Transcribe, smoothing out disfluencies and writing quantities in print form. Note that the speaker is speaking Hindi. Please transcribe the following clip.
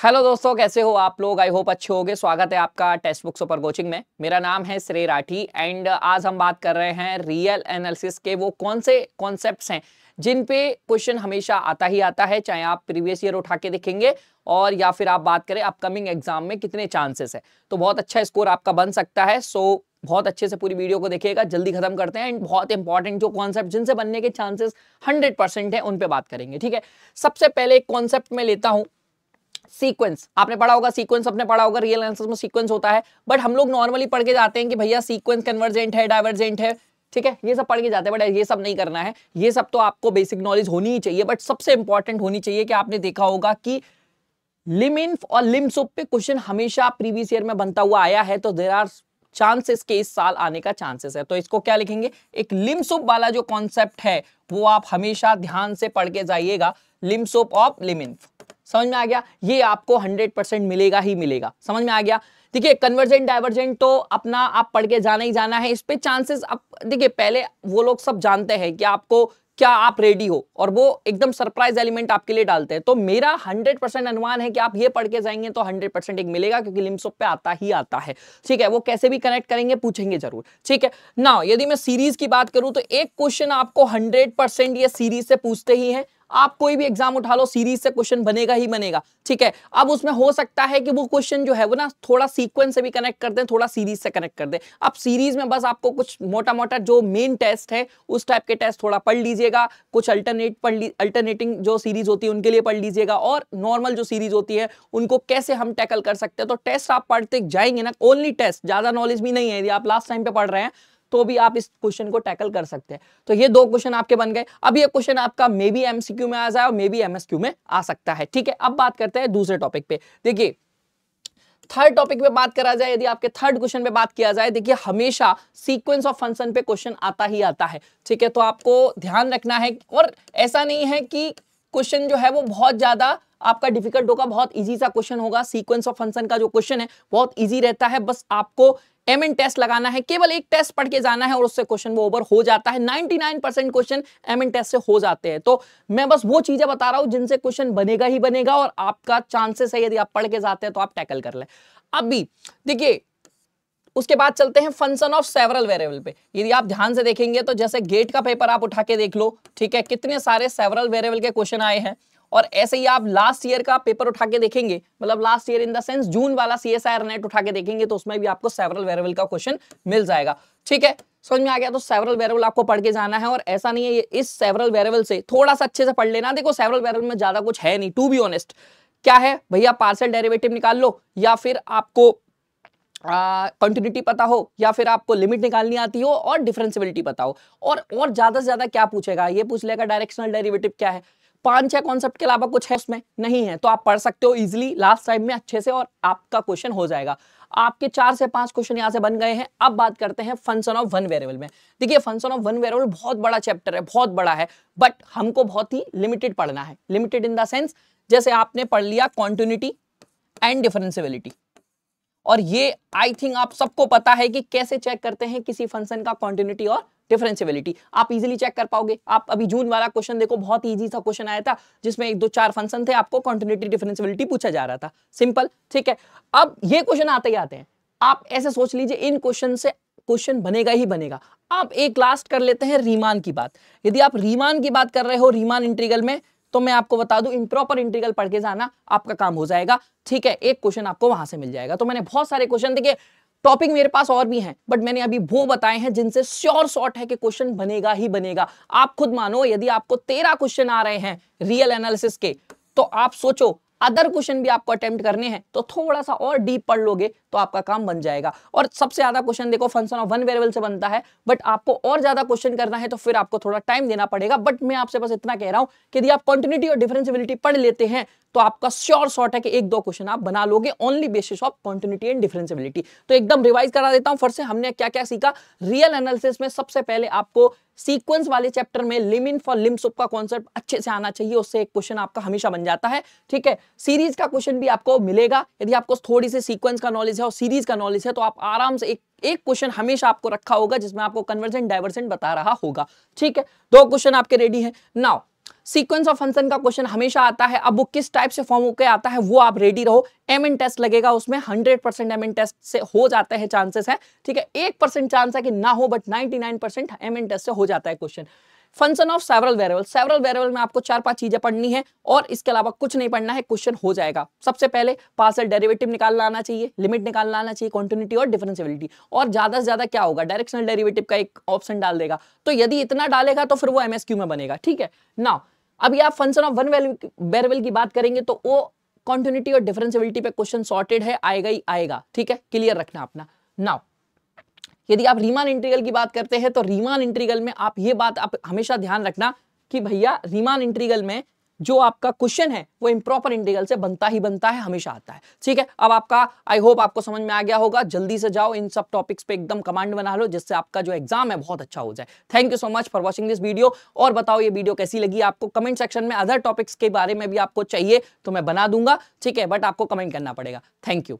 हेलो दोस्तों, कैसे हो आप लोग। आई होप अच्छे होंगे। स्वागत है आपका टेक्स्ट बुक सुपर कोचिंग में। मेरा नाम है श्रेय राठी एंड आज हम बात कर रहे हैं रियल एनालिसिस के वो कौन से कॉन्सेप्ट्स हैं जिन पे क्वेश्चन हमेशा आता ही आता है, चाहे आप प्रीवियस ईयर उठा के देखेंगे और या फिर आप बात करें अपकमिंग एग्जाम में कितने चांसेस है, तो बहुत अच्छा स्कोर आपका बन सकता है। सो बहुत अच्छे से पूरी वीडियो को देखिएगा, जल्दी खत्म करते हैं एंड बहुत इंपॉर्टेंट जो कॉन्सेप्ट जिनसे बनने के चांसेस 100% है उन पे बात करेंगे। ठीक है, सबसे पहले एक कॉन्सेप्ट में लेता हूं सीक्वेंस। आपने पढ़ा होगा सीक्वेंस, आपने पढ़ा होगा रियल एनालिसिस में सीक्वेंस होता है, बट हम लोग नॉर्मली पढ़ के जाते हैं कि भैया सीक्वेंस कन्वर्जेंट है, डाइवर्जेंट है। ठीक है, ये सब पढ़ के जाते हैं, बट ये सब नहीं करना है। ये सब तो आपको बेसिक नॉलेज होनी ही चाहिए, बट सबसे इंपॉर्टेंट होनी चाहिए कि आपने देखा होगा कि लिमिन्फ और लिमसुप पे क्वेश्चन हमेशा प्रीवियस ईयर में बनता हुआ आया है, तो देयर आर चांसेस के इस साल आने का चांसेस है। तो इसको क्या लिखेंगे, एक लिमसुप वाला जो कॉन्सेप्ट है वो आप हमेशा ध्यान से पढ़ के जाइएगा। लिमसुप ऑफ लिमिन्फ, समझ में आ गया। ये आपको 100% मिलेगा ही मिलेगा, समझ में आ गया। देखिए कन्वर्जेंट डाइवर्जेंट तो अपना आप पढ़ के जाना ही जाना है। इस पे चांसेस अब देखिए, पहले वो लोग सब जानते हैं कि आपको क्या आप रेडी हो, और वो एकदम सरप्राइज एलिमेंट आपके लिए डालते हैं। तो मेरा 100% अनुमान है कि आप ये पढ़ के जाएंगे तो 100% एक मिलेगा, क्योंकि लिमसुप पे आता ही आता है। ठीक है, वो कैसे भी कनेक्ट करेंगे, पूछेंगे जरूर। ठीक है ना, यदि मैं सीरीज की बात करूं तो एक क्वेश्चन आपको 100% ये सीरीज से पूछते ही है। आप कोई भी एग्जाम उठा लो, सीरीज से क्वेश्चन बनेगा ही बनेगा। ठीक है, अब उसमें हो सकता है कि वो क्वेश्चन जो है वो ना थोड़ा सीक्वेंस से भी कनेक्ट कर दें, थोड़ा सीरीज से कनेक्ट कर दें। अब सीरीज में बस आपको कुछ मोटा मोटा जो मेन टेस्ट है उस टाइप के टेस्ट थोड़ा पढ़ लीजिएगा, कुछ अल्टरनेटिंग जो सीरीज होती है उनके लिए पढ़ लीजिएगा, और नॉर्मल जो सीरीज होती है उनको कैसे हम टैकल कर सकते हैं। तो टेस्ट आप पढ़ते जाएंगे ना, ओनली टेस्ट, ज्यादा नॉलेज भी नहीं है। यदि आप लास्ट टाइम पे पढ़ रहे हैं तो भी आप इस क्वेश्चन को टैकल कर सकते हैं। तो ये दो क्वेश्चन आपके बन गए। अब ये क्वेश्चन आपका मे बी एमसीक्यू में आ जाए और मे बी एमएसक्यू में आ सकता है। ठीक है, अब बात करते हैं दूसरे टॉपिक पे। देखिए थर्ड टॉपिक पे बात करा जाए, यदि आपके थर्ड क्वेश्चन पे बात किया जाए, देखिए हमेशा सीक्वेंस ऑफ फंक्शन पे क्वेश्चन आता ही आता है। ठीक है, तो आपको ध्यान रखना है, और ऐसा नहीं है कि क्वेश्चन जो है वो बहुत ज्यादा आपका डिफिकल्ट होगा, बहुत इजी सा क्वेश्चन होगा। सीक्वेंस ऑफ फंक्शन का जो क्वेश्चन है बहुत इजी रहता है, बस आपको एमएन टेस्ट लगाना है, केवल एक टेस्ट पढ़ के जाना है और उससे क्वेश्चन वो ओवर हो जाता है। 99% क्वेश्चन एमएन टेस्ट से हो जाते हैं। तो मैं बस वो चीजें बता रहा हूं जिनसे क्वेश्चन बनेगा ही बनेगा, और आपका चांसेस है यदि आप पढ़ के जाते हैं तो आप टैकल कर लें। अभी देखिए उसके बाद चलते हैं फंक्शन ऑफ सेवरल वेरिएबल पे। यदि आप ध्यान से देखेंगे तो जैसे गेट का पेपर आप उठा के देख लो, ठीक है, कितने सारे सेवरल वेरिएबल के क्वेश्चन आए हैं, और ऐसे ही आप लास्ट ईयर का पेपर उठा के देखेंगे, मतलब last year in the sense June वाला सीएसआईआर नेट उठा के देखेंगे तो उसमें भी आपको सेवरल वेरिएबल का क्वेश्चन मिल जाएगा। ठीक है, समझ में आ गया। तो सेवरल वेरिएबल आपको पढ़ के जाना है, और ऐसा नहीं है ये इस सेवरल वेरिएबल से थोड़ा सा अच्छे से पढ़ लेना। देखो सेवरल वेरिएबल में ज्यादा कुछ है नहीं, टू बी ऑनेस्ट। क्या है भैया, पार्शियल डेरिवेटिव निकाल लो, या फिर आपको कंटिन्यूटी पता हो, या फिर आपको लिमिट निकालनी आती हो, और डिफरेंशियबिलिटी पता हो, और ज्यादा से ज्यादा क्या पूछेगा, ये पूछ लेगा डायरेक्शनल डेरिवेटिव क्या है। 5-6 कॉन्सेप्ट के अलावा कुछ है उसमें नहीं है, तो आप पढ़ सकते हो इजीली लास्ट टाइम में अच्छे से, और आपका क्वेश्चन हो जाएगा। आपके 4 से 5 क्वेश्चन यहां से बन गए हैं। अब बात करते हैं फंक्शन ऑफ वन वेरिएबल में। देखिए फंक्शन ऑफ वन वेरिएबल बहुत बड़ा चैप्टर है, बहुत बड़ा है, बट हमको बहुत ही लिमिटेड पढ़ना है। लिमिटेड इन द सेंस जैसे आपने पढ़ लिया कॉन्टिन्यूटी एंड डिफरेंशियबिलिटी, और ये आई थिंक आप सबको पता है कि कैसे चेक करते हैं किसी फंक्शन का कॉन्टिन्यूटी और डिफरेंशियबिलिटी। आप इजीली चेक कर पाओगे। आप अभी जून वाला क्वेश्चन देखो, बहुत इजी सा क्वेश्चन आया था जिसमें 1-2-4 फंक्शन थे, आपको कॉन्टिन्यूटी डिफरेंशियबिलिटी पूछा जा रहा था। सिंपल, ठीक है। अब ये क्वेश्चन आते ही आते हैं, आप ऐसे सोच लीजिए इन क्वेश्चन से क्वेश्चन बनेगा ही बनेगा। आप एक लास्ट कर लेते हैं रीमान की बात। यदि आप रीमान की बात कर रहे हो, रीमान इंटीग्रल में, तो मैं आपको बता दूं इम्प्रॉपर इंटीग्रल पढ़ के जाना, आपका काम हो जाएगा। ठीक है, एक क्वेश्चन आपको वहां से मिल जाएगा। तो मैंने बहुत सारे क्वेश्चन, देखिए टॉपिक मेरे पास और भी हैं, बट मैंने अभी वो बताए हैं जिनसे श्योर शॉट है कि क्वेश्चन बनेगा ही बनेगा। आप खुद मानो यदि आपको 13 क्वेश्चन आ रहे हैं रियल एनालिसिस के, तो आप सोचो अदर क्वेश्चन भी आपको अटेम्प्ट करने हैं, तो थोड़ा सा और डीप पढ़ लोगे तो आपका काम बन जाएगा। और सबसे ज्यादा क्वेश्चन देखो फंक्शन ऑफ वन वेरिएबल से बनता है, बट आपको और ज्यादा क्वेश्चन करना है तो फिर आपको थोड़ा टाइम देना पड़ेगा। बट मैं आपसे बस इतना कह रहा हूं कि यदि आप कंटिन्यूटी और डिफरेंशियबिलिटी पढ़ लेते हैं तो आपका श्योर शॉट है कि 1-2 क्वेश्चन आप बना लोगे only basis of continuity and differentiability. तो एकदम रिवाइज करा देता हूं फिर से, हमने क्या क्या सीखा रियल एनालिसिस में। सबसे पहले आपको सीक्वेंस वाले चैप्टर में लिमिन्फ और लिमसुप का कॉन्सेप्ट अच्छे से आना चाहिए, उससे एक क्वेश्चन आपका हमेशा बन जाता है। ठीक है, सीरीज का क्वेश्चन भी आपको मिलेगा। यदि आपको थोड़ी सी सीक्वेंस का नॉलेज है और सीरीज का नॉलेज है तो आप आराम से एक क्वेश्चन हमेशा आपको रखा होगा जिसमें आपको कन्वर्जेंट डाइवर्जेंट बता रहा होगा। ठीक है, 2 क्वेश्चन आपके रेडी हैं। नाउ सीक्वेंस ऑफ फंक्शन का क्वेश्चन हमेशा आता है, अब वो किस टाइप से फॉर्म होकर आता है वो आप रेडी रहो। एमएन टेस्ट लगेगा उसमें, 100% एमएन टेस्ट से हो जाते हैं, चांसेस है, ठीक है, 1% चांस है कि ना हो, बट 99% एमएन टेस्ट से हो जाता है question. Function of several variable, several variable में आपको 4-5 चीजें पढ़नी है और इसके अलावा कुछ नहीं पढ़ना है, क्वेश्चन हो जाएगा। सबसे पहले पार्शियल डेरिवेटिव निकालना आना चाहिए, लिमिट निकालना आना चाहिए, कंटिन्यूटी और डिफरेंशियबिलिटी, और ज्यादा से ज्यादा क्या होगा, डायरेक्शनल डेरिवेटिव का एक ऑप्शन डाल देगा, तो यदि इतना डालेगा तो फिर वो एमएसक्यू में बनेगा, ठीक है। नाउ अभी आप फंक्शन ऑफ वन वेरिएबल की बात करेंगे तो वो कंटिन्यूटी और डिफरेंशियबिलिटी पे क्वेश्चन सॉर्टेड है, आएगा ही आएगा, ठीक है, क्लियर रखना अपना। नाउ यदि आप रीमान इंटीग्रल की बात करते हैं तो रीमान इंटीग्रल में आप ये बात आप हमेशा ध्यान रखना कि भैया रीमान इंटीग्रल में जो आपका क्वेश्चन है वो इंप्रॉपर इंटीग्रल से बनता ही बनता है, हमेशा आता है, ठीक है। अब आपका आई होप आपको समझ में आ गया होगा, जल्दी से जाओ इन सब टॉपिक्स पे एकदम कमांड बना लो जिससे आपका जो एग्जाम है बहुत अच्छा हो जाए। Thank you so much for watching this video, और बताओ ये वीडियो कैसी लगी आपको। कमेंट सेक्शन में अदर टॉपिक्स के बारे में भी आपको चाहिए तो मैं बना दूंगा, ठीक है, बट आपको कमेंट करना पड़ेगा। Thank you.